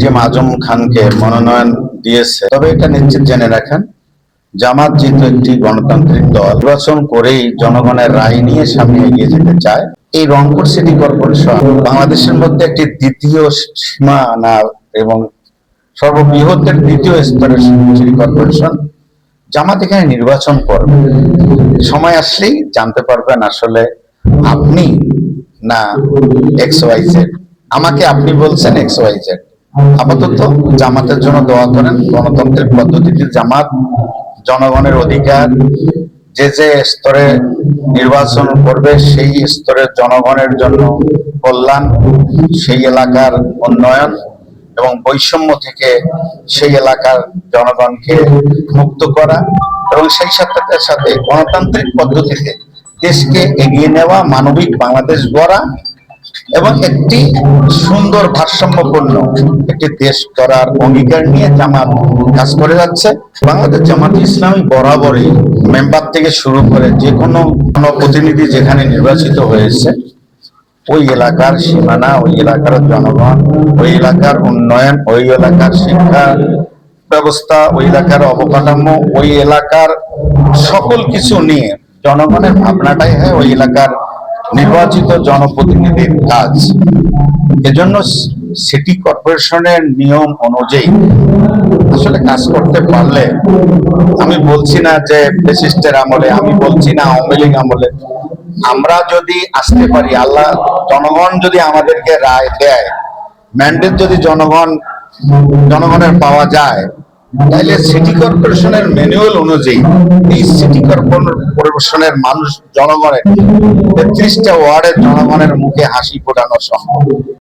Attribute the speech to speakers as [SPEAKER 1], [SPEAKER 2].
[SPEAKER 1] আজম খানকে মনোনয়ন দিয়েছে, তবে এটা নিশ্চিত জেনে রাখেন, জামাত যেহেতু একটি গণতান্ত্রিক দল, নির্বাচন করেই জনগণের রায় নিয়ে সামনে এগিয়ে যেতে চায়। এই রংপুর সিটি কর্পোরেশন বাংলাদেশের মধ্যে একটি দ্বিতীয় সীমানা এবং সর্ববৃহৎ দ্বিতীয় স্তরের সিটি কর্পোরেশন। জামাত এখানে নির্বাচন করবে, সময় আসলেই জানতে পারবেন আসলে আপনি না এক্স ওয়াই জেড। আমাকে আপনি বলছেন এক্স ওয়াই জেড। আপাতত জামাতের জন্য দোয়া করেন। গণতন্ত্রের পদ্ধতিতে জামাত জনগণের অধিকার, যে যে স্তরে নির্বাচন করবে সেই স্তরের জনগণের জন্য কল্যাণ, সেই এলাকার উন্নয়ন এবং বৈষম্য থেকে সেই এলাকার জনগণকে মুক্ত করা এবং সেই সাথে সাথে গণতান্ত্রিক পদ্ধতিতে দেশকে এগিয়ে নেওয়া, মানবিক বাংলাদেশ গড়া এবং একটি সুন্দর ভারসাম্যপূর্ণ একটি দেশ গড়ার অঙ্গীকার নিয়ে জামাত কাজ করে যাচ্ছে। বাংলাদেশ জামাত ইসলামী বরাবরই মেম্বার থেকে শুরু করে যে কোনো জনপ্রতিনিধি যেখানে নির্বাচিত হয়েছে, ওই এলাকার সীমানা, ওই এলাকার জনগণ, ওই এলাকার উন্নয়ন, ওই এলাকার শিক্ষা ব্যবস্থা, ওই এলাকার অবকাঠামো, ওই এলাকার সকল কিছু নিয়ে জনগণের ভাবনাটাই হয় ওই এলাকার নির্বাচিত জনপ্রতিনিধির কাজ। এজন্য সিটি কর্পোরেশনের নিয়ম অনুযায়ী আসলে কাজ করতে পারলে, আমি বলছি না যে ফ্যাসিস্টের আমলে, আমি বলছি না আওয়ামী লীগ আমলে, আমরা যদি আসতে পারি, আল্লাহ জনগণ যদি আমাদেরকে রায় দেয়, ম্যান্ডেট যদি জনগণের পাওয়া যায়, তাহলে সিটি কর্পোরেশনের ম্যানুয়াল অনুযায়ী এই সিটি কর্পোরেশনের মানুষ, জনগণের ৩৩টা ওয়ার্ডের জনগণের মুখে হাসি ফোটানো সম্ভব।